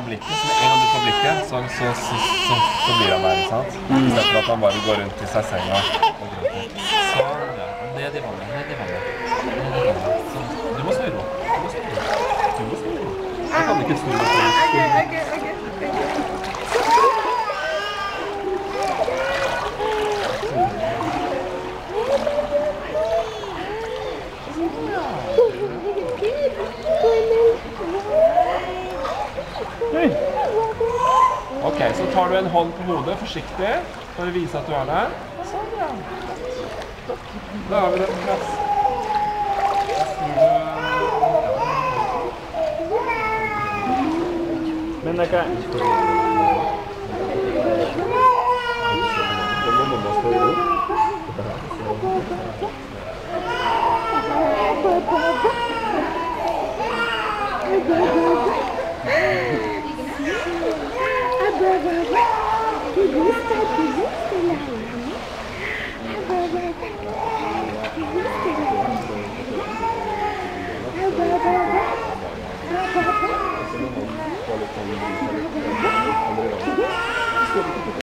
blikket, så med en gang du får blikket, så blir han der, ikke sant? I stedet for at han bare går rundt i seg selv og gråter. Sånn, ja. Ned i vannet, ned i vannet. Sånn. Du må snu ro. Jeg kan ikke snu ro. Ok. Ok, så tar du en hånd på hodet, forsiktig, for å vise at du er der. Sånn, ja. Da har vi det på plass. Men det kan jeg ikke. Da må man bare stå i ro.